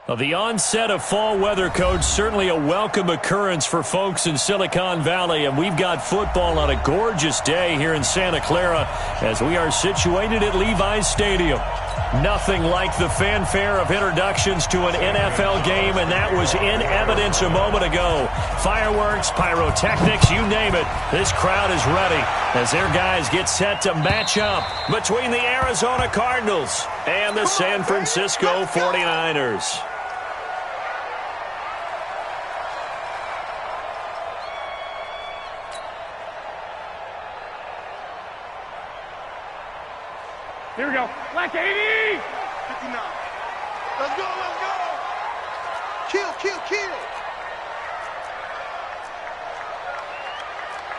Well, the onset of fall weather, Coach, certainly a welcome occurrence for folks in Silicon Valley, and we've got football on a gorgeous day here in Santa Clara as we are situated at Levi's Stadium. Nothing like the fanfare of introductions to an NFL game, and that was in evidence a moment ago. Fireworks, pyrotechnics, you name it. This crowd is ready as their guys get set to match up between the Arizona Cardinals and the San Francisco 49ers. Here we go. Black 80! 59. Let's go, let's go! Kill, kill, kill!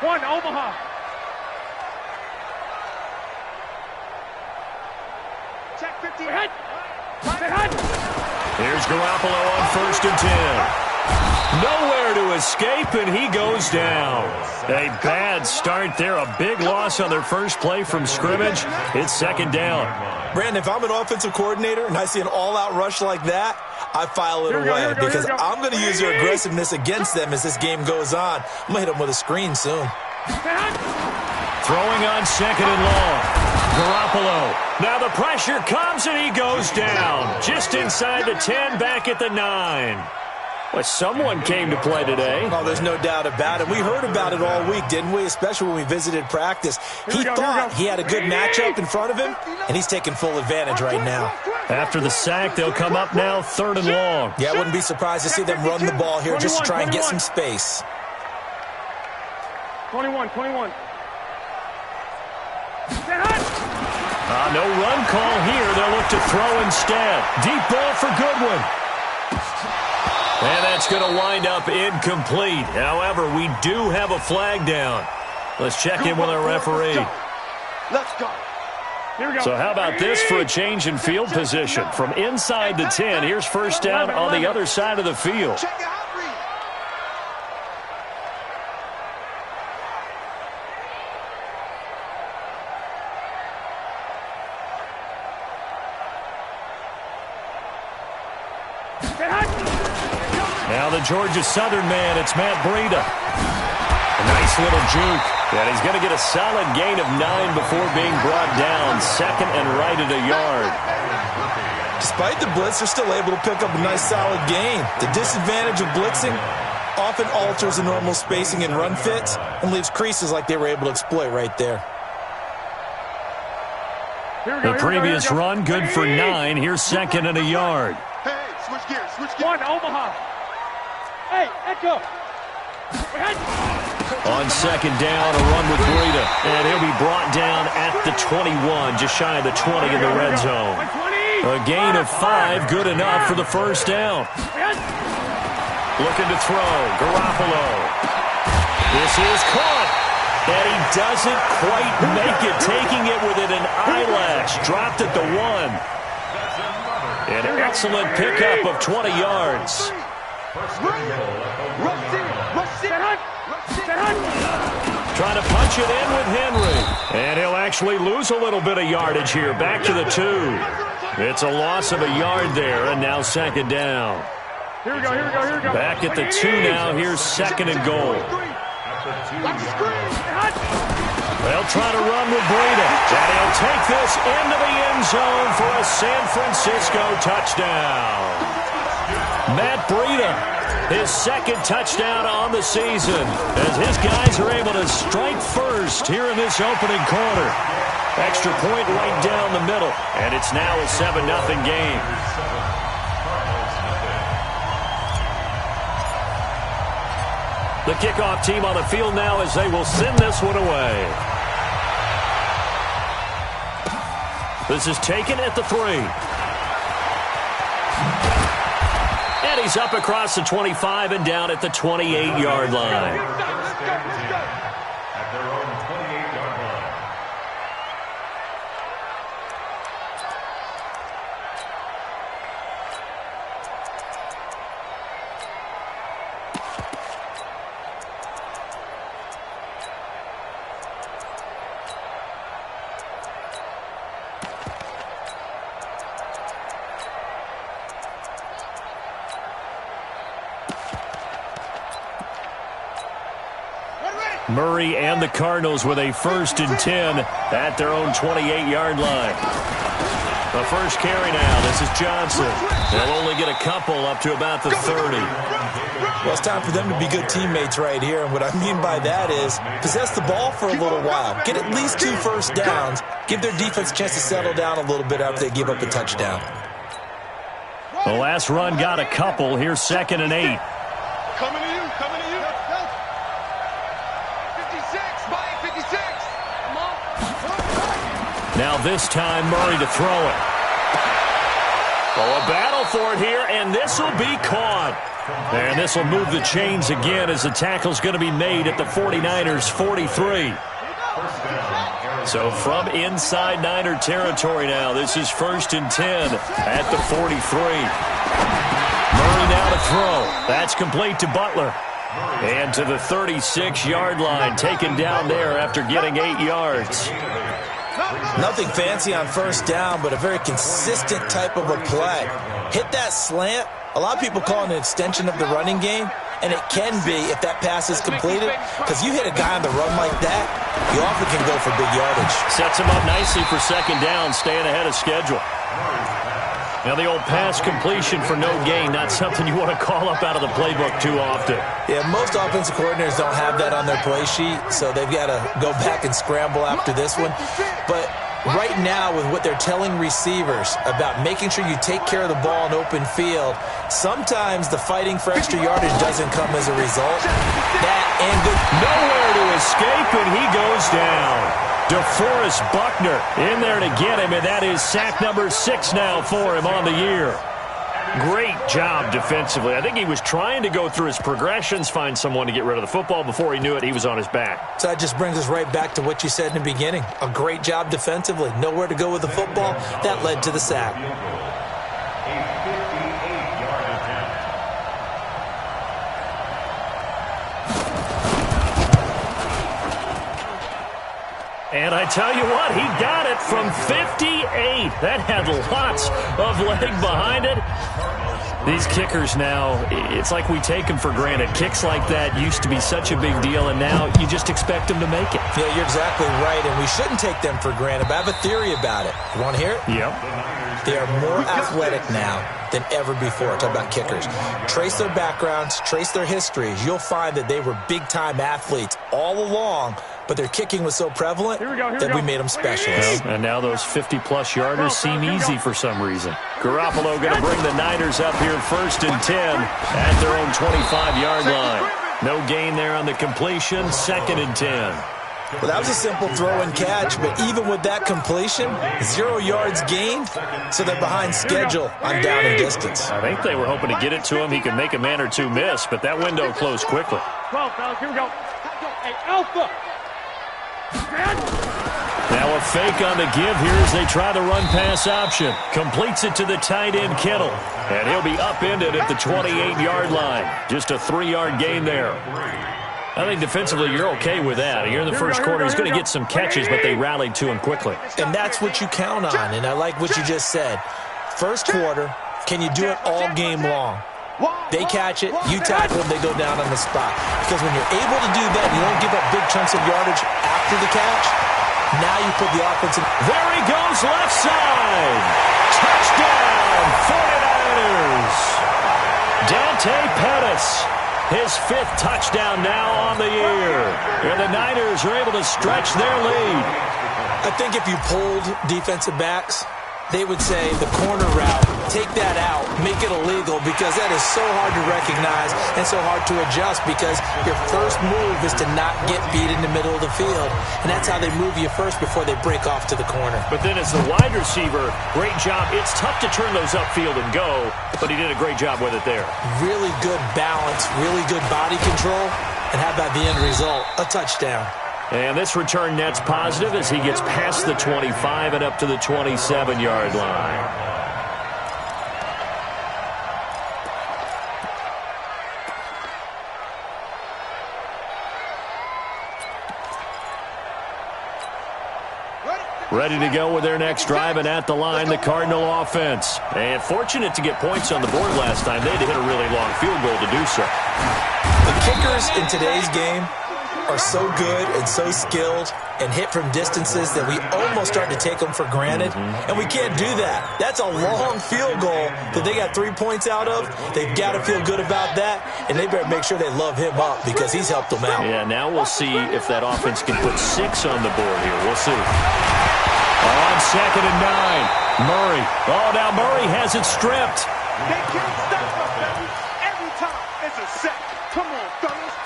One, Omaha. Check 50. Hit! Hit! Here's Garoppolo on 1st and 10. Nowhere to escape, and he goes down. A bad start there. A big loss on their first play from scrimmage. It's 2nd down. Brandon, if I'm an offensive coordinator and I see an all-out rush like that, I file it away because I'm going to use their aggressiveness against them as this game goes on. I'm going to hit them with a screen soon. Throwing on 2nd and long. Garoppolo. Now the pressure comes, and he goes down. Just inside the 10, back at the 9. Well, someone came to play today. Oh, there's no doubt about it. We heard about it all week, didn't we? Especially when we visited practice. He thought he had a good matchup in front of him, and he's taking full advantage right now. After the sack, they'll come up now 3rd and long. Yeah, I wouldn't be surprised to see them run the ball here just to try and get some space. 21. No run call here. They'll look to throw instead. Deep ball for Goodwin. And that's going to wind up incomplete. However, we do have a flag down. Let's check in with our referee. Let's go. Here we go. So how about this for a change in field position? From inside the 10, here's 1st down on the other side of the field. Check it out, read. Now the Georgia Southern man, it's Matt Breida. A nice little juke. And he's going to get a solid gain of 9 before being brought down. 2nd and right at a yard. Despite the blitz, they're still able to pick up a nice solid gain. The disadvantage of blitzing often alters the normal spacing and run fits and leaves creases like they were able to exploit right there. The previous run, good for 9. Here's 2nd and a yard. Hey, switch gears, switch gears. One, Omaha. Hey, echo. On 2nd down, a run with Breida. And he'll be brought down at the 21, just shy of the 20 in the red zone. A gain of 5, good enough for the 1st down. Looking to throw, Garoppolo. This is caught. And he doesn't quite make it, taking it within an eyelash. Dropped at the 1. An excellent pickup of 20 yards. Trying to punch it in with Henry. And he'll actually lose a little bit of yardage here. Back to the 2. It's a loss of a yard there, and now 2nd down. Here we go. Back at the 2 now. Here's 2nd and goal. They'll try to run with Breida. And he'll take this into the end zone for a San Francisco touchdown. Matt Breida, his 2nd touchdown on the season, as his guys are able to strike first here in this opening quarter. Extra point right down the middle, and it's now a 7-0 game. The kickoff team on the field now as they will send this one away. This is taken at the 3. And he's up across the 25 and down at the 28-yard line. Murray and the Cardinals with a 1st and 10 at their own 28-yard line. The first carry now. This is Johnson. They'll only get a couple up to about the 30. Well, it's time for them to be good teammates right here. And what I mean by that is possess the ball for a little while. Get at least 2 first downs. Give their defense a chance to settle down a little bit after they give up a touchdown. The last run got a couple. Here's 2nd and 8. Coming to you, coming to you. 56, Mike, 56. Come on. Now this time, Murray to throw it. Oh, a battle for it here, and this will be caught. And this will move the chains again as the tackle's going to be made at the 49ers' 43. So from inside Niner territory now, this is 1st and 10 at the 43. Murray now to throw. That's complete to Butler. And to the 36-yard line, taken down there after getting 8 yards. Nothing fancy on first down, but a very consistent type of a play. Hit that slant. A lot of people call it an extension of the running game, and it can be if that pass is completed, because you hit a guy on the run like that, you often can go for big yardage. Sets him up nicely for 2nd down, staying ahead of schedule. Now the old pass completion for no gain, not something you want to call up out of the playbook too often. Yeah, most offensive coordinators don't have that on their play sheet, so they've got to go back and scramble after this one. But right now, with what they're telling receivers about making sure you take care of the ball in open field, sometimes the fighting for extra yardage doesn't come as a result. That and good. Nowhere to escape, and he goes down. DeForest Buckner in there to get him, and that is sack number 6 now for him on the year. Great job defensively. I think he was trying to go through his progressions, find someone to get rid of the football. Before he knew it, he was on his back. So that just brings us right back to what you said in the beginning. A great job defensively. Nowhere to go with the football. That led to the sack. And I tell you what, he got it from 58. That had lots of leg behind it. These kickers now, it's like we take them for granted. Kicks like that used to be such a big deal, and now you just expect them to make it. Yeah, you're exactly right, and we shouldn't take them for granted. But I have a theory about it. You want to hear it? Yep. They are more athletic now than ever before. Talk about kickers. Trace their backgrounds, trace their histories. You'll find that they were big-time athletes all along, but their kicking was so prevalent that we made them specialists. And now those 50-plus yarders seem easy for some reason. Garoppolo going to bring the Niners up here 1st and 10 at their own 25-yard line. No gain there on the completion, 2nd and 10. Well, that was a simple throw and catch, but even with that completion, 0 yards gained, so they're behind schedule on down and distance. I think they were hoping to get it to him. He could make a man or two miss, but that window closed quickly. 12, fellas, here we go. Hey, Alpha. Now a fake on the give here as they try the run-pass option. Completes it to the tight end, Kittle. And he'll be upended at the 28-yard line. Just a 3-yard gain there. I think defensively you're okay with that. Here in the first quarter, he's going to get some catches, but they rallied to him quickly. And that's what you count on, and I like what you just said. First quarter, can you do it all game long? They catch it, you tackle them, they go down on the spot. Because when you're able to do that, you don't give up big chunks of yardage after the catch. Now you put the offense in. There he goes, left side. Touchdown, 49ers. Dante Pettis. His 5th touchdown now on the year. And the Niners are able to stretch their lead. I think if you polled defensive backs, they would say the corner route, take that out, make it illegal, because that is so hard to recognize and so hard to adjust, because your first move is to not get beat in the middle of the field. And that's how they move you first before they break off to the corner. But then as the wide receiver, great job. It's tough to turn those upfield and go, but he did a great job with it there. Really good balance, really good body control, and how about the end result? A touchdown. And this return net's positive as he gets past the 25 and up to the 27-yard line. Ready to go with their next drive, and at the line, the Cardinal offense. And fortunate to get points on the board last time. They had to hit a really long field goal to do so. The kickers in today's game are so good and so skilled and hit from distances that we almost start to take them for granted, and we can't do that. That's a long field goal that they got 3 points out of. They've got to feel good about that, and they better make sure they love him up because he's helped them out. Yeah, now we'll see if that offense can put 6 on the board here. We'll see. On 2nd and 9, Murray. Oh, now Murray has it stripped. They can't stop us, baby. Every time it's a sack. Come on, fellas.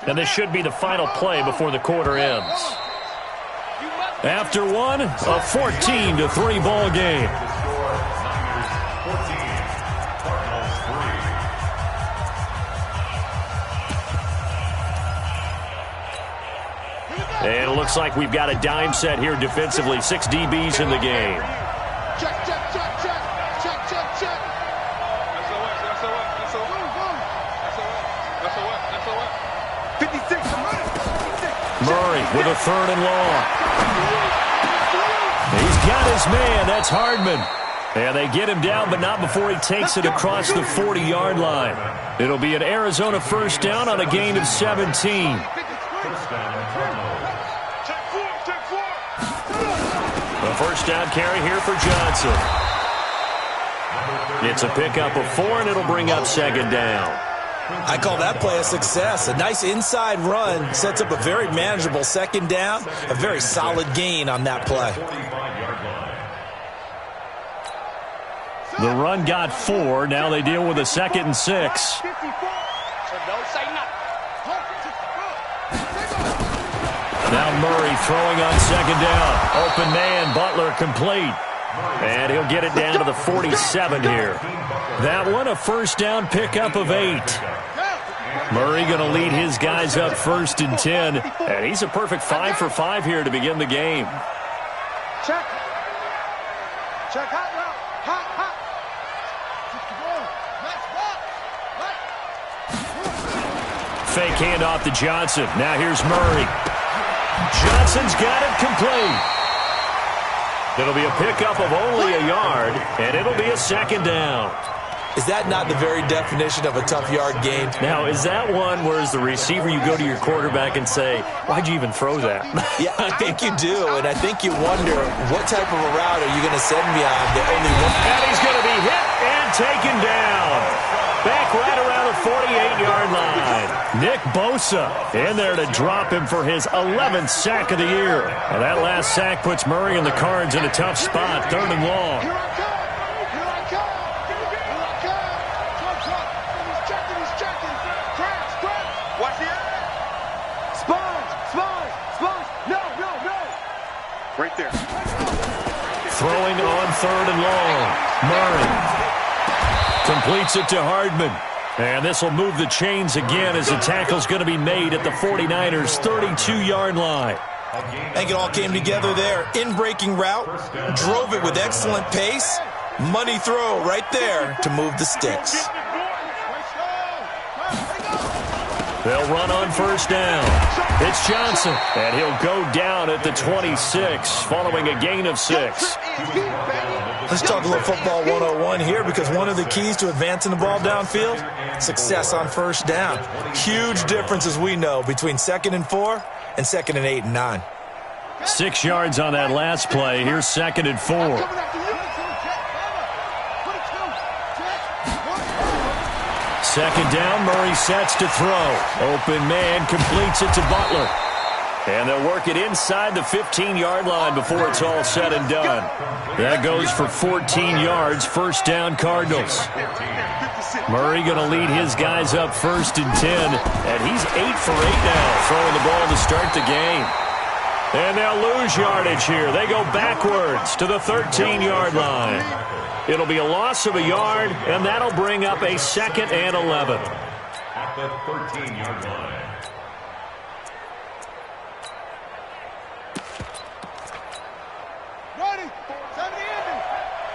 And this should be the final play before the quarter ends. After one, a 14-3 ball game. And it looks like we've got a dime set here defensively. 6 DBs in the game. Check, check, check, check. Check, check, check. That's a what? 56. Murray with a 3rd and long. He's got his man. That's Hardman. And they get him down, but not before he takes it across the 40-yard line. It'll be an Arizona first down on a gain of 17. The first down carry here for Johnson. It's a pickup of 4, and it'll bring up 2nd down. I call that play a success. A nice inside run sets up a very manageable 2nd down. A very solid gain on that play. The run got 4. Now they deal with a 2nd and 6. Now Murray throwing on 2nd down. Open man, Butler complete. And he'll get it down to the 47 here. That one a first down pickup of 8. Murray going to lead his guys up 1st and 10. And he's a perfect 5 for 5 here to begin the game. Check. Check hot route. Hot, hot. Fake handoff to Johnson. Now here's Murray. Johnson's got it complete. It'll be a pickup of only a yard, and it'll be a 2nd down. Is that not the very definition of a tough yard gain? Now, is that one where as the receiver you go to your quarterback and say, why'd you even throw that? Yeah, I think you do, and I think you wonder what type of a route are you going to send me on that only one... And he's going to be hit and taken down. Back right around the 48-yard line. Nick Bosa in there to drop him for his 11th sack of the year. Well, that last sack puts Murray and the Cards in a tough spot, 3rd and long. Right there. Throwing on 3rd and long. Murray completes it to Hardman. And this will move the chains again as the tackle's going to be made at the 49ers' 32-yard line. I think it all came together there. In-breaking route, drove it with excellent pace. Money throw right there to move the sticks. They'll run on 1st down. It's Johnson, and he'll go down at the 26 following a gain of 6. Let's talk a little football 101 here, because one of the keys to advancing the ball downfield, success on 1st down. Huge difference, as we know, between 2nd and 4 and 2nd and 8 and 9. 6 yards on that last play. Here's 2nd and 4. Second down, Murray sets to throw. Open man completes it to Butler. And they'll work it inside the 15-yard line before it's all said and done. That goes for 14 yards, 1st down Cardinals. Murray going to lead his guys up 1st and 10. And he's 8 for 8 now, throwing the ball to start the game. And they'll lose yardage here. They go backwards to the 13-yard line. It'll be a loss of a yard, and that'll bring up a 2nd and 11. At the 13-yard line. Ready. 70 ending.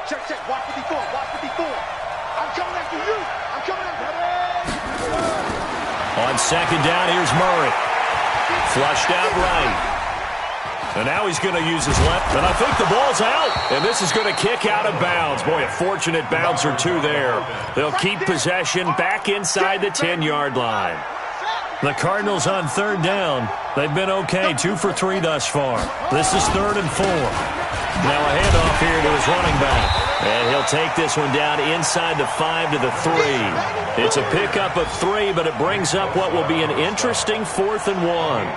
Check, check. Watch 54. Watch 54. I'm coming after you. I'm coming after you. On 2nd down, here's Murray. Flushed out right. And now he's going to use his left. And I think the ball's out. And this is going to kick out of bounds. Boy, a fortunate bounce or two there. They'll keep possession back inside the 10-yard line. The Cardinals on third down. They've been okay, 2 for 3 thus far. This is 3rd and 4. Now a handoff here to his running back. And he'll take this one down inside the 5 to the 3. It's a pickup of 3, but it brings up what will be an interesting 4th and 1.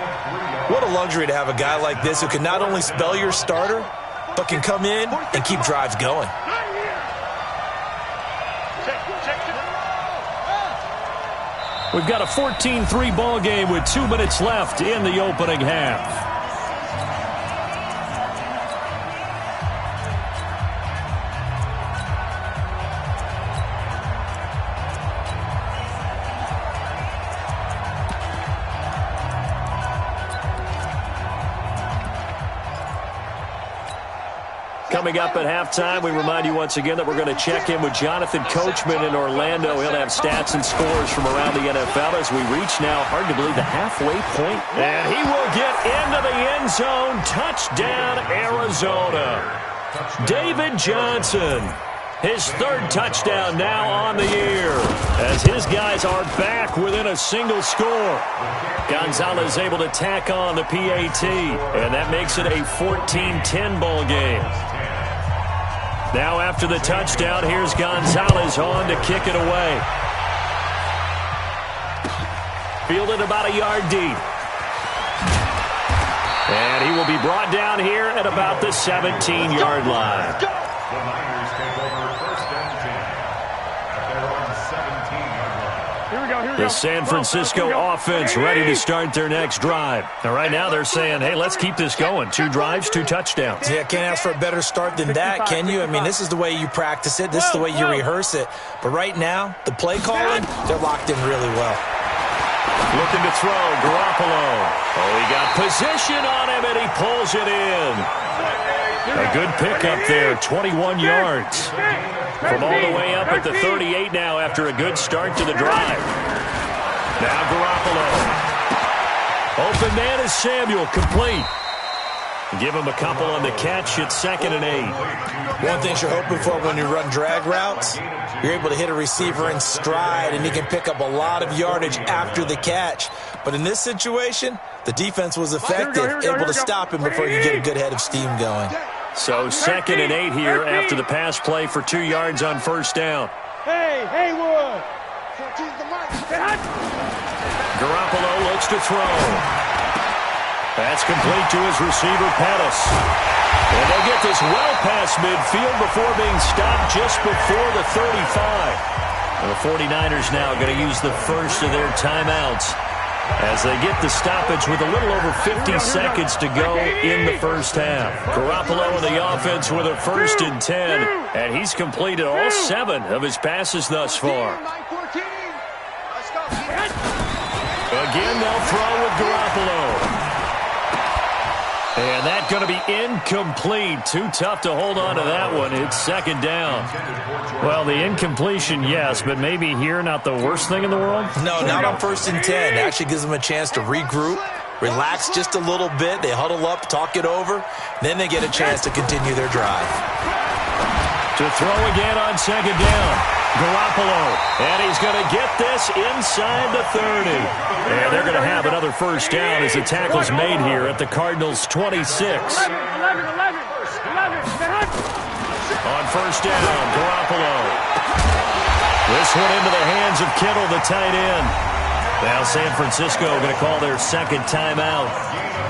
What a luxury to have a guy like this who can not only spell your starter, but can come in and keep drives going. We've got a 14-3 ball game with 2 minutes left in the opening half. Coming up at halftime, we remind you once again that we're going to check in with Jonathan Coachman in Orlando. He'll have stats and scores from around the NFL as we reach now, hard to believe, the halfway point. And he will get into the end zone. Touchdown, Arizona. David Johnson, his 3rd touchdown now on the year, as his guys are back within a single score. Gonzalez able to tack on the PAT, and that makes it a 14-10 ball game. Now after the touchdown, here's Gonzalez on to kick it away. Fielded about a yard deep. And he will be brought down here at about the 17-yard line. The Niners take over 1st and 10 at their own 17-yard line. Here we go. The San Francisco offense ready to start their next drive. And right now they're saying, hey, let's keep this going. 2 drives, 2 touchdowns. Yeah, can't ask for a better start than that, can you? I mean, this is the way you practice it. This is the way you rehearse it. But right now, the play calling, they're locked in really well. Looking to throw, Garoppolo. Oh, he got position on him, and he pulls it in. A good pickup there, 21 yards. From all the way up at the 38 now after a good start to the drive. Now Garoppolo. Open man is Samuel, complete. Give him a couple on the catch at 2nd and 8. One thing you're hoping for when you run drag routes, you're able to hit a receiver in stride, and he can pick up a lot of yardage after the catch. But in this situation, the defense was effective, able to stop him before you get a good head of steam going. So 2nd and 8 here after the pass play for 2 yards on 1st down. Hey, Haywood. Garoppolo looks to throw. That's complete to his receiver, Pettis. And they'll get this well past midfield before being stopped just before the 35. And the 49ers now going to use the first of their timeouts as they get the stoppage with a little over 50 seconds to go in the first half. Garoppolo in the offense with a 1st and 10, and he's completed all 7 of his passes thus far. Again, they'll throw with Garoppolo. And that's going to be incomplete. Too tough to hold on to that one. It's 2nd down. Well, the incompletion, yes, but maybe here not the worst thing in the world? No, not on 1st and 10. It actually gives them a chance to regroup, relax just a little bit. They huddle up, talk it over. Then they get a chance to continue their drive. To throw again on 2nd down. Garoppolo, and he's going to get this inside the 30. And they're going to have another 1st down as the tackle's made here at the Cardinals' 26. On 1st down, Garoppolo. This one into the hands of Kittle, the tight end. Now San Francisco going to call their 2nd timeout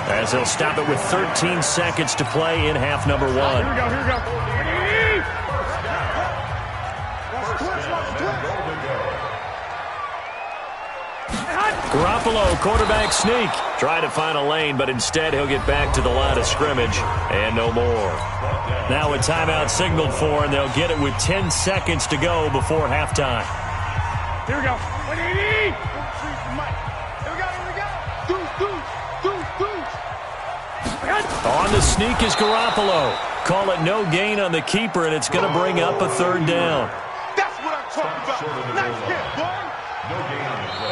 as they'll stop it with 13 seconds to play in half number 1. Here we go. Garoppolo, quarterback sneak. Try to find a lane, but instead he'll get back to the line of scrimmage and no more. Now a timeout signaled for, and they'll get it with 10 seconds to go before halftime. Here we go. On the sneak is Garoppolo. Call it no gain on the keeper, and it's going to bring up a 3rd down. That's what I'm talking about. Nice hit, boy.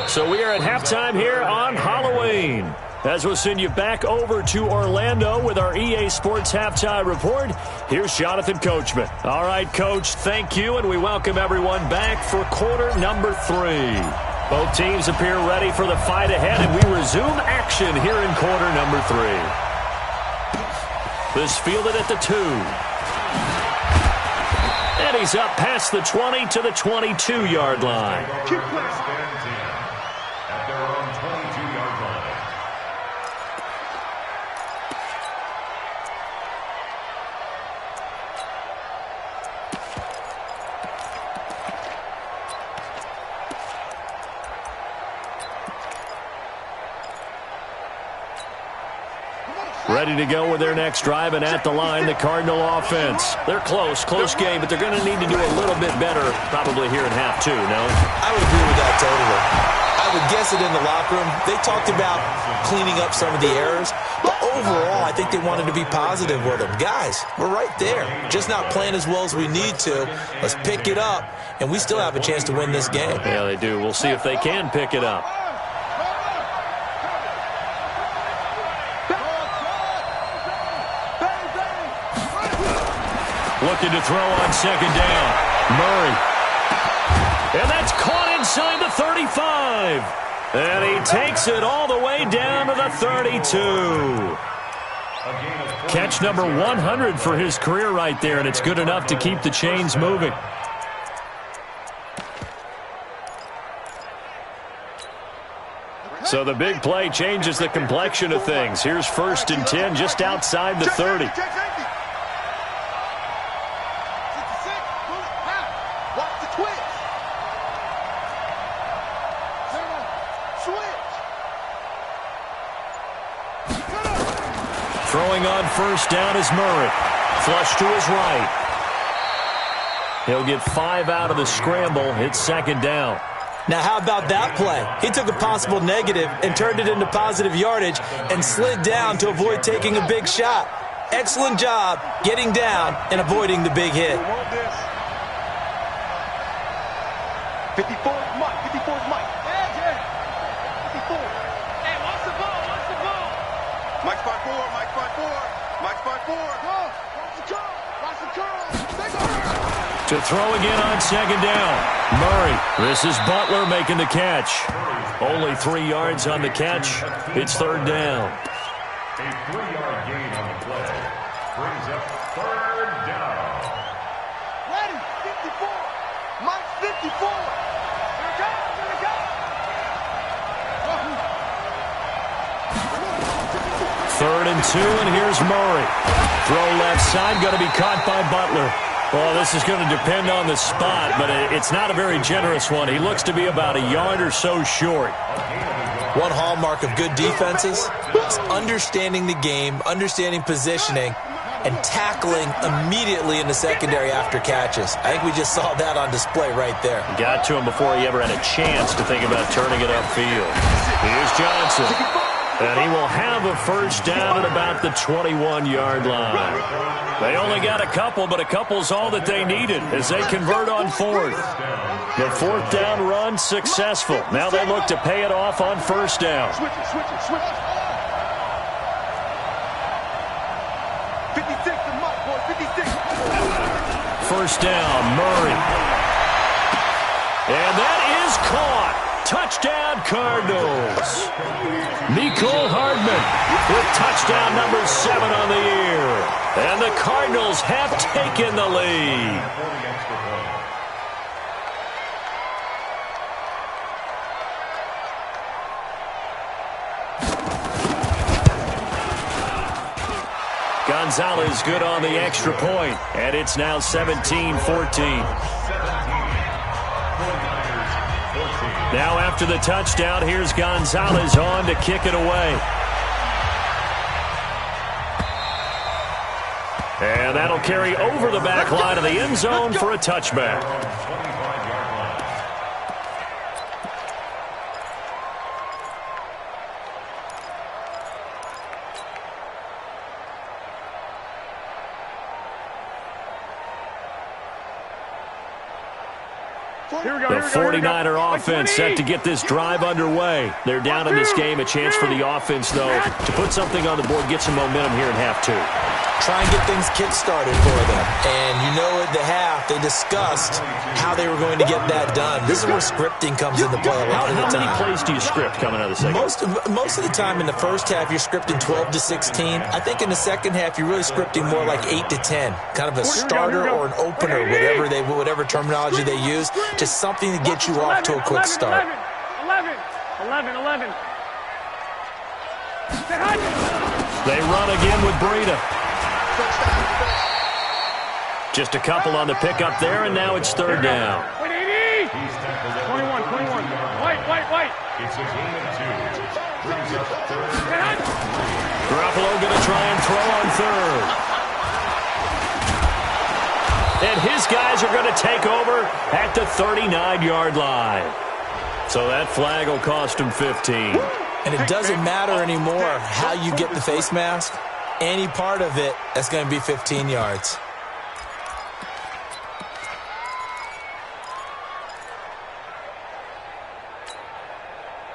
So we are at halftime here on Halloween. As we'll send you back over to Orlando with our EA Sports Halftime Report, here's Jonathan Coachman. All right, Coach, thank you, and we welcome everyone back for quarter number 3. Both teams appear ready for the fight ahead, and we resume action here in quarter number 3. This fielded at the 2. And he's up past the 20 to the 22-yard line. At their own 22-yard line. Ready to go with their next drive, and at the line, the Cardinal offense. They're close game, but they're going to need to do a little bit better probably here in half 2, no? I would agree with that totally. I would guess it in the locker room. They talked about cleaning up some of the errors, but overall, I think they wanted to be positive with them. Guys, we're right there. Just not playing as well as we need to. Let's pick it up, and we still have a chance to win this game. Yeah, they do. We'll see if they can pick it up. Looking to throw on second down. Murray. And that's caught inside the 35. And he takes it all the way down to the 32. Catch number 100 for his career right there, and it's good enough to keep the chains moving. So the big play changes the complexion of things. Here's 1st and 10 just outside the 30. Throwing on 1st down is Murray. Flush to his right. He'll get 5 out of the scramble. It's 2nd down. Now, how about that play? He took a possible negative and turned it into positive yardage and slid down to avoid taking a big shot. Excellent job getting down and avoiding the big hit. 54 is Mike. 54 is Mike. 54. Hey, watch the ball, watch the ball. Mike's 5'4", Mike's 5'4", Mike's 5'4". Watch the curl, watch the curl. To throw again on 2nd down. Murray. This is Butler making the catch. Only 3 yards on the catch. It's 3rd down. A 3-yard gain on the play brings up 3rd down. Ready, 54. Mike's 54. Here it comes, here it comes. 3rd and 2, and here's Murray. Throw left side, going to be caught by Butler. Well, this is going to depend on the spot, but it's not a very generous one. He looks to be about a yard or so short. One hallmark of good defenses is understanding the game, understanding positioning, and tackling immediately in the secondary after catches. I think we just saw that on display right there. Got to him before he ever had a chance to think about turning it upfield. Here's Johnson. And he will have a 1st down at about the 21-yard line. They only got a couple, but a couple's all that they needed as they convert on 4th. The 4th down run successful. Now they look to pay it off on 1st down. Switch it, switch it, switch it. 56 to Mike, boy, 56. 1st down, Murray. And that is caught. Touchdown, Cardinals. Mecole Hardman with touchdown number 7 on the year. And the Cardinals have taken the lead. Gonzalez good on the extra point, and it's now 17-14. Now after the touchdown, here's Gonzalez on to kick it away. And that'll carry over the back line of the end zone for a touchback. The 49er offense set to get this drive underway. They're down in this game. A chance for the offense, though, to put something on the board, get some momentum here in half two. Try and get things kick-started for them. And you know at the half, they discussed how they were going to get that done. This is where scripting comes into play a lot of the time. How many plays do you script coming out of the second? Most of the time in the first half, you're scripting 12 to 16. I think in the second half, you're really scripting more like 8 to 10. Kind of a starter or an opener, whatever terminology they use. Just something to get you off to a quick start. 11. They run again with Breida. Just a couple on the pickup there, and now it's third down. 21. White. It's a gain of 2. Brings up third. Garoppolo going to try and throw on third. And his guys are going to take over at the 39-yard line. So that flag will cost him 15. And it doesn't matter anymore how you get the face mask. Any part of it, that's going to be 15 yards.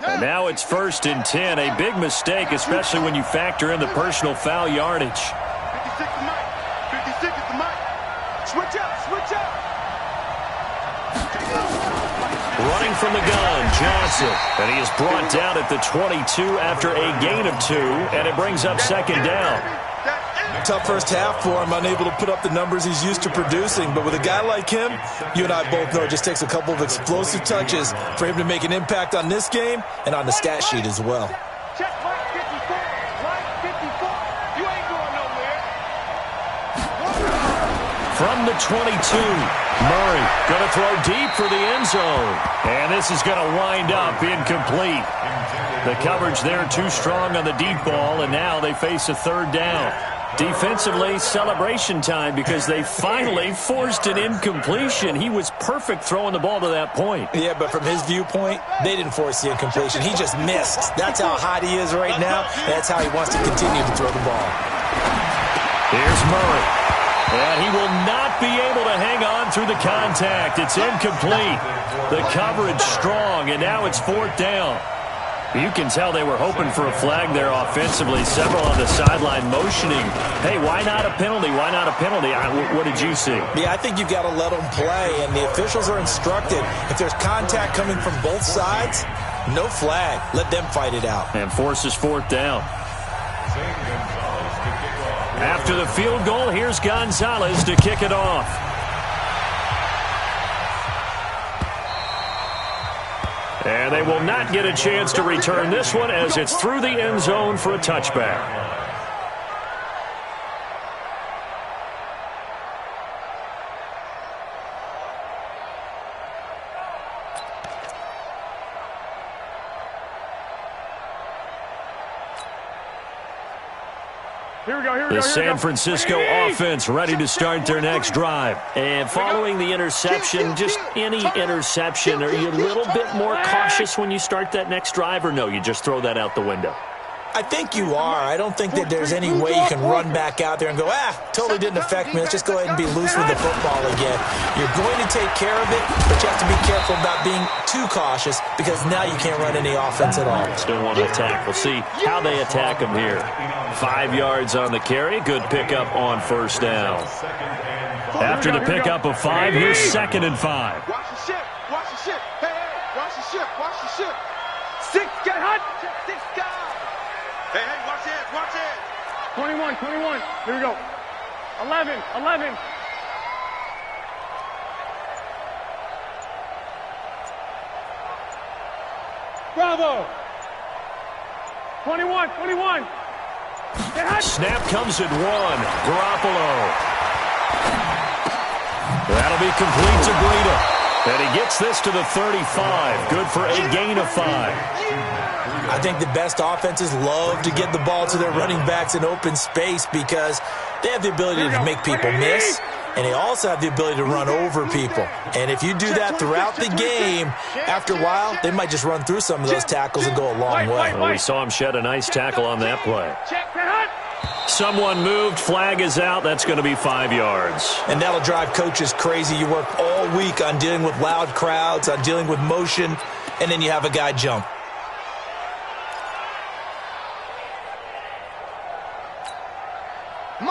And now it's 1st and 10. A big mistake, especially when you factor in the personal foul yardage. 56 to Mike. 56 is the Mike. Switch up. Running from the gun, Johnson. And he is brought down at the 22 after a gain of 2, and it brings up second down. Tough first half for him, unable to put up the numbers he's used to producing. But with a guy like him, you and I both know it just takes a couple of explosive touches for him to make an impact on this game and on the stat sheet as well. Check Mike 54. Mike 54. You ain't going nowhere. From the 22, Murray going to throw deep for the end zone. And this is going to wind up incomplete. The coverage there too strong on the deep ball, and now they face a third down. Defensively, celebration time because they finally forced an incompletion. He was perfect throwing the ball to that point. Yeah, but from his viewpoint, they didn't force the incompletion. He just missed. That's how hot he is right now. That's how he wants to continue to throw the ball. Here's Murray. And he will not be able to hang on through the contact. It's incomplete. The coverage strong, and now it's fourth down. You can tell they were hoping for a flag there offensively. Several on the sideline motioning. Hey, why not a penalty? Why not a penalty? What did you see? Yeah, I think you've got to let them play, and the officials are instructed. If there's contact coming from both sides, no flag. Let them fight it out. And forces fourth down. After the field goal, here's Gonzalez to kick it off. And they will not get a chance to return this one as it's through the end zone for a touchback. The San Francisco offense ready to start their next drive. And following the interception, just any interception, are you a little bit more cautious when you start that next drive, or no, you just throw that out the window? I think you are. I don't think that there's any way you can run back out there and go, totally didn't affect me. Let's just go ahead and be loose with the football again. You're going to take care of it, but you have to be careful about being too cautious because now you can't run any offense at all. Still want to attack. We'll see how they attack them here. 5 yards on the carry. Good pickup on first down. After the pickup of 5, here's 2nd and 5. Watch the ship. Watch the ship. Hey, watch the ship. Watch the ship. 6, get hot. 6 guys. Hey, watch it, watch it. 21. Here we go. 11. Bravo. 21. Snap comes at 1. Garoppolo. That'll be complete to Breida. And he gets this to the 35. Good for a gain of 5. I think the best offenses love to get the ball to their running backs in open space because they have the ability to make people miss, and they also have the ability to run over people. And if you do that throughout the game, after a while, they might just run through some of those tackles and go a long way. Well, we saw him shed a nice tackle on that play. Someone moved. Flag is out. That's going to be 5 yards. And that'll drive coaches crazy. You work all week on dealing with loud crowds, on dealing with motion, and then you have a guy jump.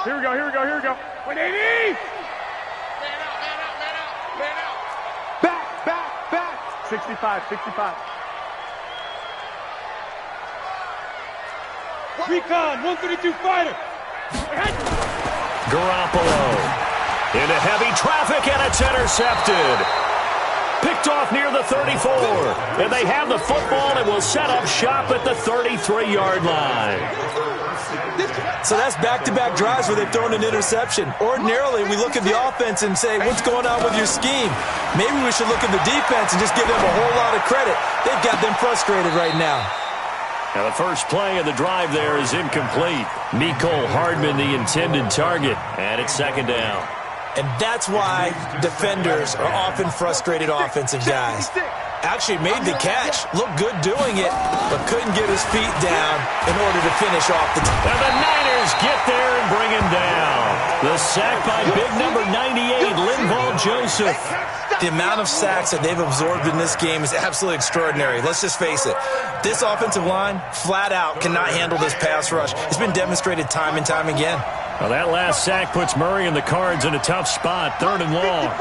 Here we go, here we go, here we go. Wait, 80! Man out. Back. 65. Recon, 132 fighter. Garoppolo into heavy traffic, and it's intercepted. Picked off near the 34. And they have the football and will set up shop at the 33-yard line. So that's back-to-back drives where they've thrown an interception. Ordinarily, we look at the offense and say, what's going on with your scheme? Maybe we should look at the defense and just give them a whole lot of credit. They've got them frustrated right now. Now the first play of the drive there is incomplete. Mecole Hardman, the intended target, and it's second down. And that's why defenders are often frustrated offensive guys. Actually made the catch, looked good doing it, but couldn't get his feet down in order to finish off the time. And the Niners get there and bring him down. The sack by big number 98, Linval Joseph. The amount of sacks that they've absorbed in this game is absolutely extraordinary. Let's just face it. This offensive line, flat out, cannot handle this pass rush. It's been demonstrated time and time again. Well, that last sack puts Murray and the Cards in a tough spot, 3rd and long.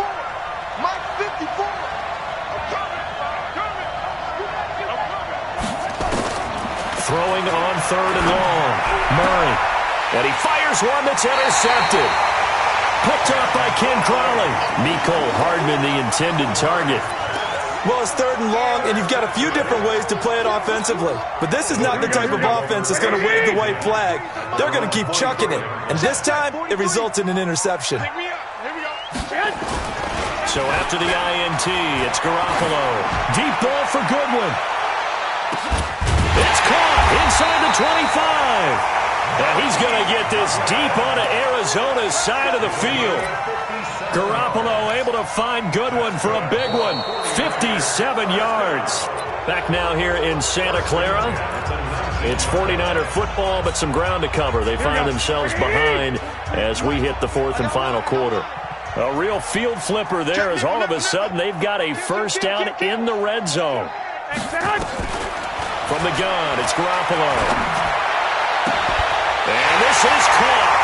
Mike 54. Throwing on 3rd and long. Murray. And he fires one that's intercepted. Picked up by Ken Crawley. Mecole Hardman, the intended target. Well, it's 3rd and long, and you've got a few different ways to play it offensively. But this is not the type of offense that's going to wave the white flag. They're going to keep chucking it. And this time, it results in an interception. So after the INT, it's Garoppolo. Deep ball for Goodwin. It's caught inside the 25. And he's going to get this deep onto Arizona's side of the field. Garoppolo able to find Goodwin for a big one. 57 yards. Back now here in Santa Clara. It's 49er football, but some ground to cover. They find themselves behind as we hit the 4th and final quarter. A real field flipper there as all of a sudden they've got a first down in the red zone. From the gun, it's Garoppolo. And this is caught.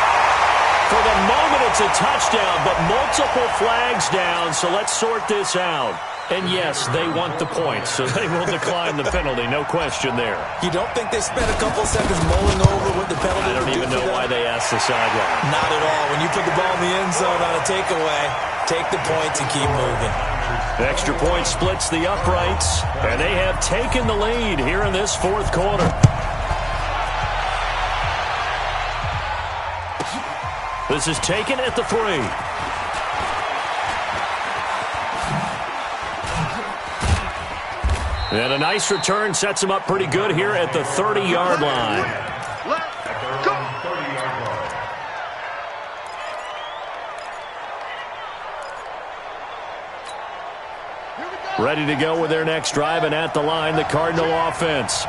For the moment, it's a touchdown, but multiple flags down, so let's sort this out. And yes, they want the points, so they will decline the penalty, no question there. You don't think they spent a couple seconds mulling over what the penalty I don't even know why they asked the sideline. Not at all. When you put the ball in the end zone on a takeaway, take the points and keep moving. Extra point splits the uprights, and they have taken the lead here in this 4th quarter. This is taken at the 3. And a nice return sets him up pretty good here at the 30-yard line. Let's go. Ready to go with their next drive, and at the line, the Cardinal offense.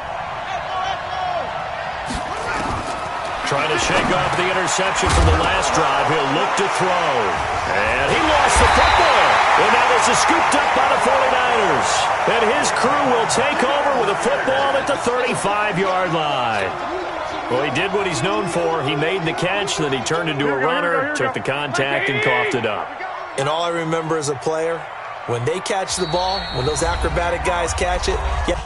Trying to shake off the interception from the last drive. He'll look to throw. And he lost the football. And now this is scooped up by the 49ers. And his crew will take over with a football at the 35-yard line. Well, he did what he's known for. He made the catch, then he turned into a runner, took the contact, and coughed it up. And all I remember as a player, when they catch the ball, when those acrobatic guys catch it, yeah.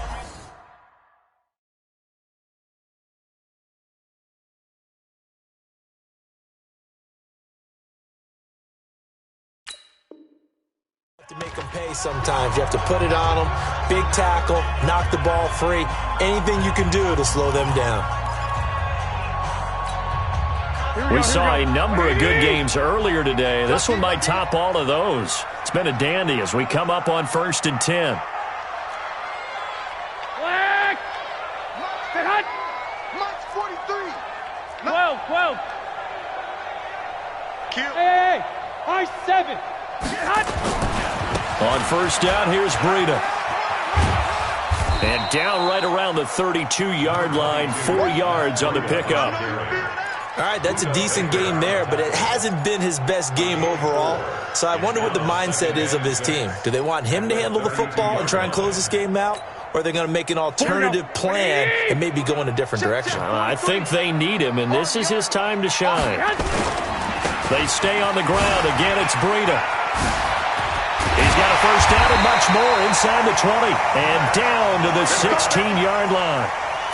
To make them pay sometimes. You have to put it on them, big tackle, knock the ball free, anything you can do to slow them down. We saw a number of good games earlier today. This one might top all of those. It's been a dandy as we come up on 1st and 10. Flag! Stay hot! Mike's 43. 12. Kill. Hey! I-7. Get hot! On 1st down, here's Breida. And down right around the 32-yard line, 4 yards on the pickup. All right, that's a decent game there, but it hasn't been his best game overall. So I wonder what the mindset is of his team. Do they want him to handle the football and try and close this game out? Or are they going to make an alternative plan and maybe go in a different direction? I think they need him, and this is his time to shine. They stay on the ground. Again, it's Breida. He's got a first down and much more inside the 20. And down to the 16-yard line.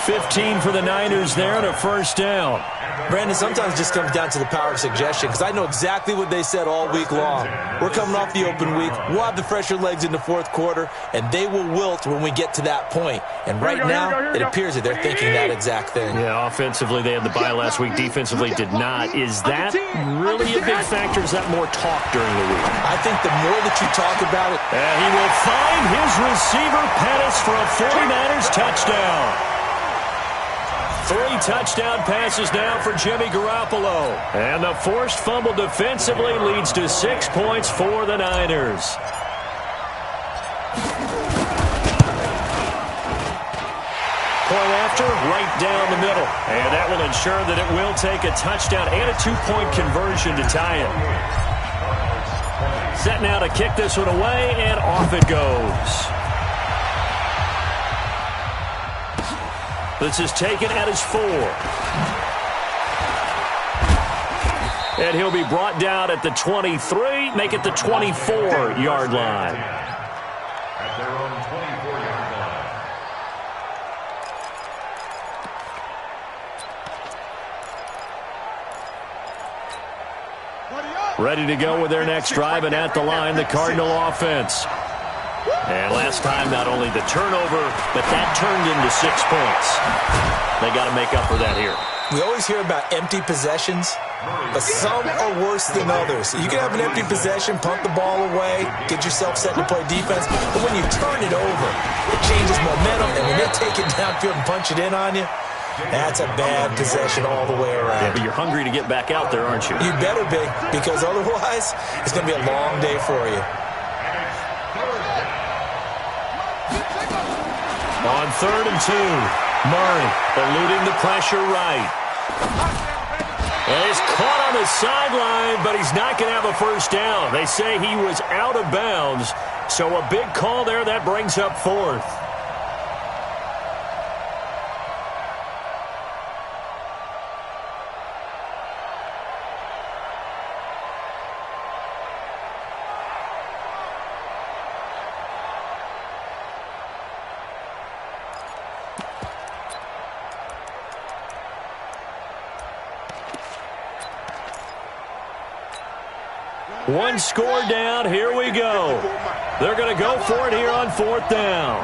15 for the Niners there and a first down. Brandon, sometimes it just comes down to the power of suggestion because I know exactly what they said all week long. We're coming off the open week. We'll have the fresher legs in the fourth quarter, and they will wilt when we get to that point. And right now, it appears that they're thinking that exact thing. Yeah, offensively, they had the bye last week. Defensively, did not. Is that really a big factor? Is that more talk during the week? I think the more that you talk about it. He will find his receiver, Pettis, for a 49ers touchdown. 3 touchdown passes now for Jimmy Garoppolo. And the forced fumble defensively leads to 6 points for the Niners. Point after, right down the middle. And that will ensure that it will take a touchdown and a 2-point conversion to tie it. Set now to kick this one away, and off it goes. This is taken at his 4. And he'll be brought down at the 23, make it the 24-yard line. At their own 24-yard line. Ready to go with their next drive, and at the line, the Cardinal offense. And last time, not only the turnover, but that turned into 6 points. They got to make up for that here. We always hear about empty possessions, but some are worse than others. You can have an empty possession, punt the ball away, get yourself set to play defense, but when you turn it over, it changes momentum, and when they take it downfield and punch it in on you, that's a bad possession all the way around. Yeah, but you're hungry to get back out there, aren't you? You better be, because otherwise, it's going to be a long day for you. On 3rd and 2, Murray eluding the pressure right. And he's caught on the sideline, but he's not going to have a first down. They say he was out of bounds, so a big call there that brings up 4th. One score down. Here we go. They're going to go for it here on 4th down.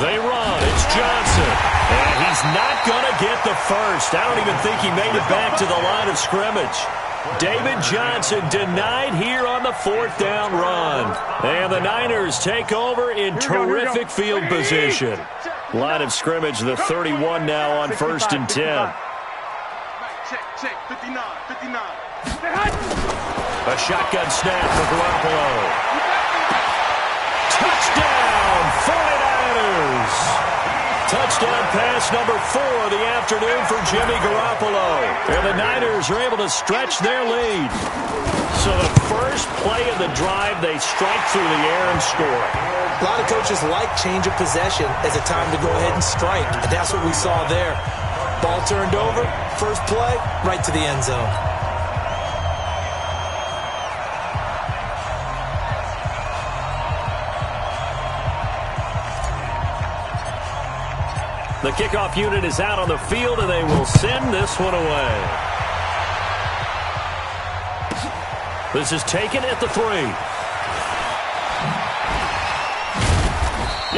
They run. It's Johnson. And he's not going to get the first. I don't even think he made it back to the line of scrimmage. David Johnson denied here on the 4th down run. And the Niners take over in terrific field position. Line of scrimmage, the 31 now on 1st and 10. Check, 59, 59. A shotgun snap for Garoppolo. Touchdown, 49ers. Touchdown pass number 4 of the afternoon for Jimmy Garoppolo. And the Niners are able to stretch their lead. So the first play of the drive, they strike through the air and score. A lot of coaches like change of possession as a time to go ahead and strike. And that's what we saw there. Ball turned over, first play, right to the end zone. The kickoff unit is out on the field, and they will send this one away. This is taken at the 3.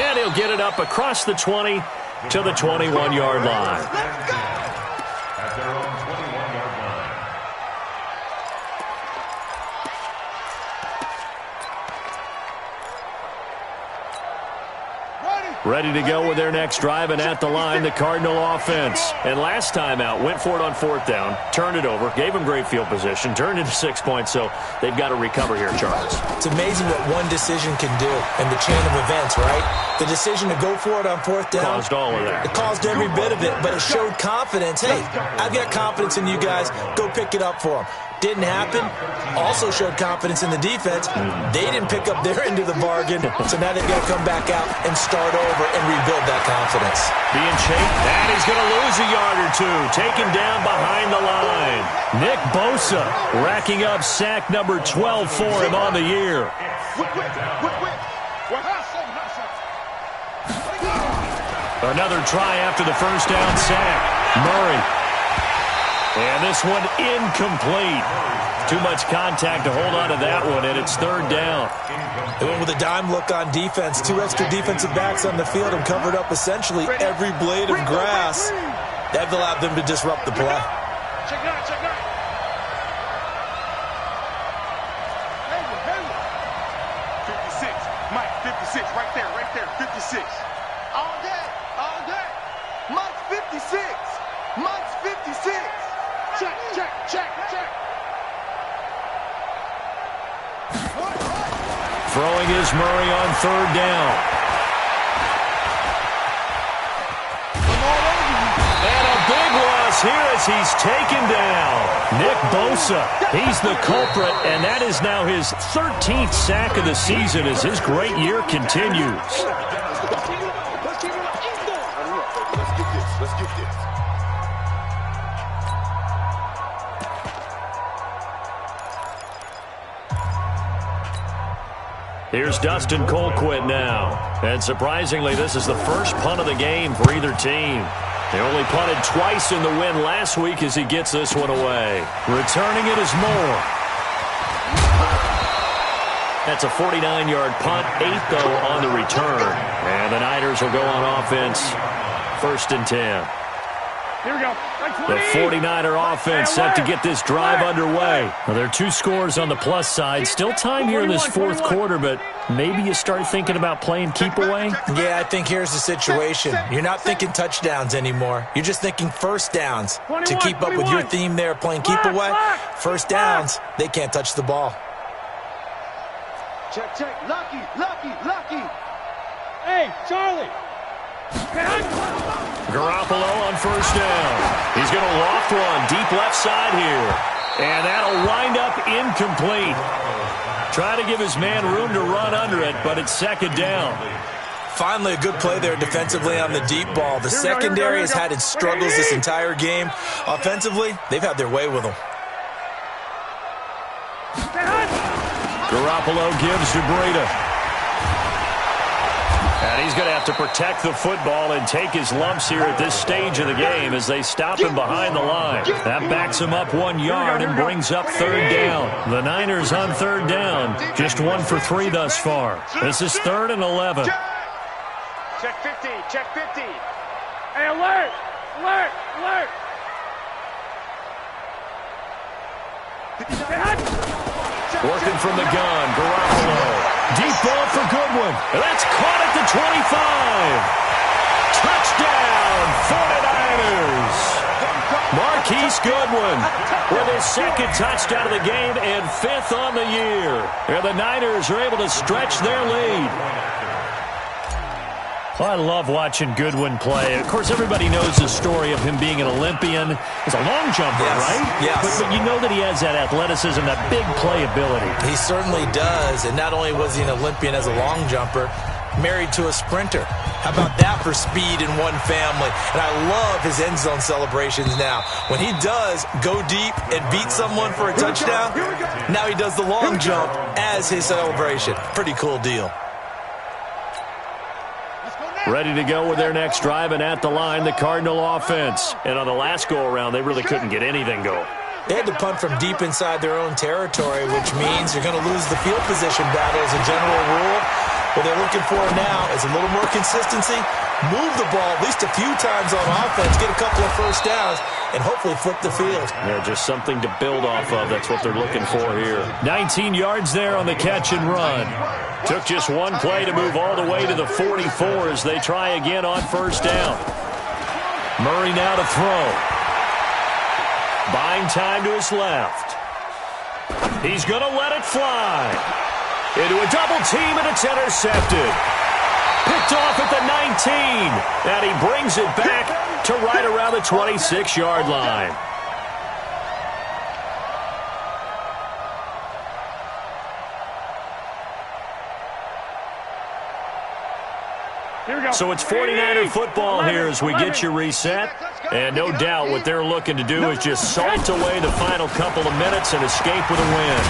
And he'll get it up across the 20 to the 21-yard line. At their own 21-yard line. Ready to go with their next drive, and at the line, the Cardinal offense. And last time out, went for it on 4th down, turned it over, gave them great field position, turned into 6 points, so they've got to recover here, Charles. It's amazing what one decision can do in the chain of events, right? The decision to go for it on 4th down. Caused all of that. It caused every bit of it, but it showed confidence. Hey, I've got confidence in you guys. Go pick it up for them. Didn't happen. Also showed confidence in the defense. They didn't pick up their end of the bargain, so now they've got to come back out and start over and rebuild that confidence. Being chased, and he's going to lose a yard or two. Taken down behind the line. Nick Bosa racking up sack number 12 for him on the year. Another try after the first down sack. Murray. And this one incomplete. Too much contact to hold on to that one, and it's 3rd down. They went with a dime look on defense. 2 extra defensive backs on the field and covered up essentially every blade of grass. That allowed them to disrupt the play. Check it out, check it out. 56, Mike, 56, right there, 56. All day, all day. Mike's 56. Mike's 56. Check, check, check, check. Throwing is Murray on 3rd down. And a big loss here as he's taken down. Nick Bosa, he's the culprit, and that is now his 13th sack of the season as his great year continues. Let's get this. Here's Dustin Colquitt now. And surprisingly, this is the first punt of the game for either team. They only punted twice in the win last week as he gets this one away. Returning it is Moore. That's a 49-yard punt, 8 though on the return. And the Niners will go on offense, 1st and 10. Here we go. The 49er offense set to get this drive underway. Well, there are 2 scores on the plus side. Still time here in this 4th quarter, but maybe you start thinking about playing keep away? Yeah, I think here's the situation. You're not thinking touchdowns anymore. You're just thinking 1st downs. To keep up with your theme there, playing keep away, 1st downs, they can't touch the ball. Check, check. Lucky, lucky, lucky. Hey, Charlie. Garoppolo on 1st down. He's going to loft one deep left side here. And that'll wind up incomplete. Try to give his man room to run under it, but it's 2nd down. Finally, a good play there defensively on the deep ball. The secondary has had its struggles this entire game. Offensively, they've had their way with them. Garoppolo gives to Breida. And he's going to have to protect the football and take his lumps here at this stage of the game as they stop him behind the line. That backs him up 1 yard and brings up 3rd down. The Niners on 3rd down, just 1 for 3 thus far. This is 3rd and 11. Check 50, check 50. Hey, alert, alert, alert. Working from the gun, Garoppolo. Deep ball for Goodwin. And that's caught at the 25. Touchdown, 49ers. Marquise Goodwin with his 2nd touchdown of the game and 5th on the year. And the Niners are able to stretch their lead. Well, I love watching Goodwin play. Of course, everybody knows the story of him being an Olympian. He's a long jumper, right? Yes. But you know that he has that athleticism, that big playability. He certainly does. And not only was he an Olympian as a long jumper, married to a sprinter. How about that for speed in one family? And I love his end zone celebrations now. When he does go deep and beat someone for a touchdown, now he does the long jump as his celebration. Pretty cool deal. Ready to go with their next drive, and at the line, the Cardinal offense. And on the last go-around, they really couldn't get anything going. They had to punt from deep inside their own territory, which means you're going to lose the field position battle as a general rule. What they're looking for now is a little more consistency, move the ball at least a few times on offense, get a couple of first downs, and hopefully flip the field. Yeah, just something to build off of. That's what they're looking for here. 19 yards there on the catch and run. Took just one play to move all the way to the 44 as they try again on first down. Murray now to throw. Buying time to his left. He's going to let it fly. Into a double team, and it's intercepted. Picked off at the 19. And he brings it back to right around the 26-yard line. So it's 49er football here as we get you reset. And no doubt what they're looking to do is just salt away the final couple of minutes and escape with a win.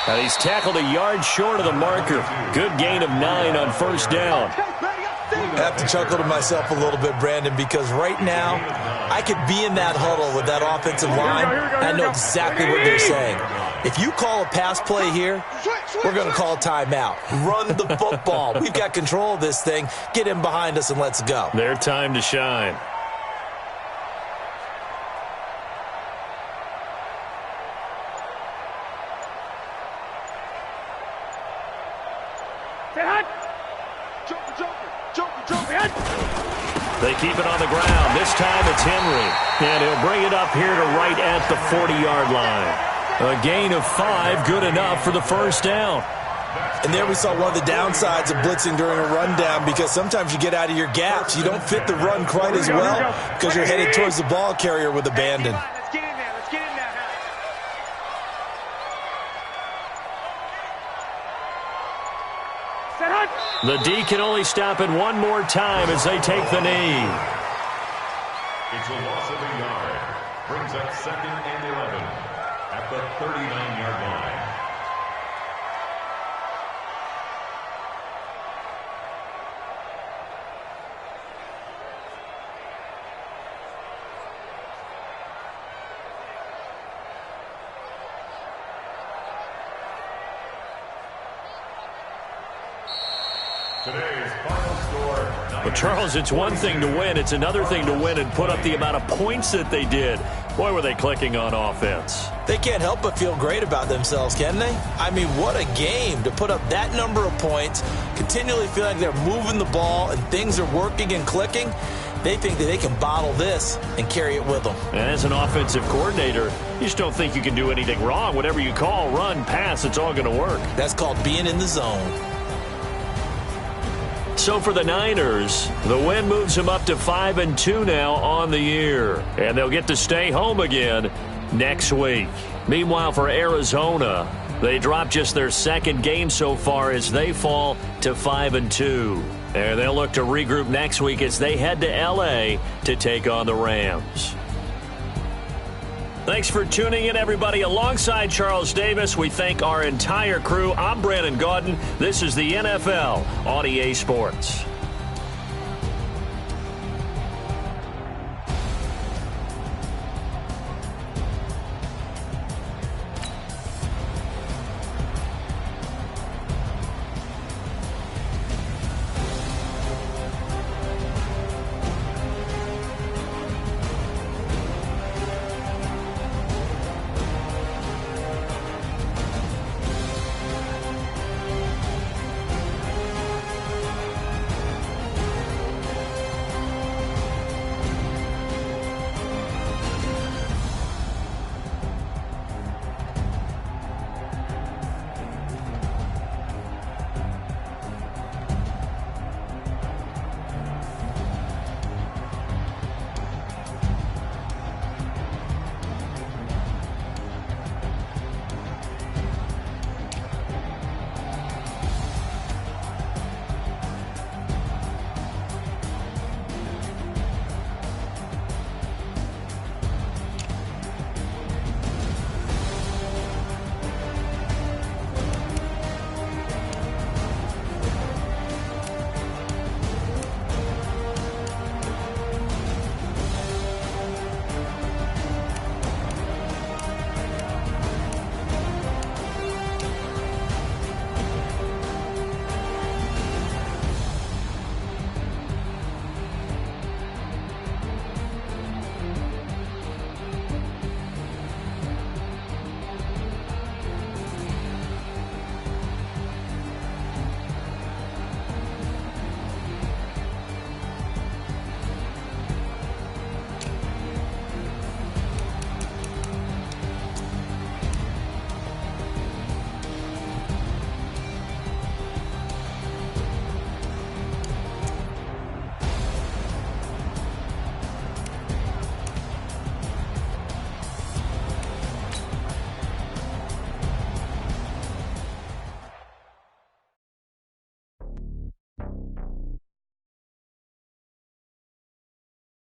And he's tackled a yard short of the marker. Good gain of 9 on first down. I have to chuckle to myself a little bit, Brandon, because right now I could be in that huddle with that offensive line. I know exactly what they're saying. If you call a pass play here, we're going to call a timeout. Run the football. We've got control of this thing. Get him behind us and let's go. Their time to shine. They keep it on the ground. This time it's Henry. And he'll bring it up here to right at the 40-yard line. A gain of 5, good enough for the first down. And there we saw one of the downsides of blitzing during a rundown, because sometimes you get out of your gaps. You don't fit the run quite as well because you're headed towards the ball carrier with abandon. Let's get in there. Let's get in there. The D can only stop it one more time as they take the knee. It's a loss of a yard. Brings up 2nd and 11 at the 39-yard line. Today's final score. Well, Charles, it's one thing to win. It's another thing to win and put up the amount of points that they did. Boy, were they clicking on offense. They can't help but feel great about themselves, can they? I mean, what a game to put up that number of points, continually feel like they're moving the ball and things are working and clicking. They think that they can bottle this and carry it with them. And as an offensive coordinator, you just don't think you can do anything wrong. Whatever you call, run, pass, it's all going to work. That's called being in the zone. So for the Niners, the win moves them up to 5-2 now on the year. And they'll get to stay home again next week. Meanwhile, for Arizona, they drop just their second game so far as they fall to 5-2. And they'll look to regroup next week as they head to L.A. to take on the Rams. Thanks for tuning in, everybody. Alongside Charles Davis, we thank our entire crew. I'm Brandon Gaudin. This is the NFL on EA Sports.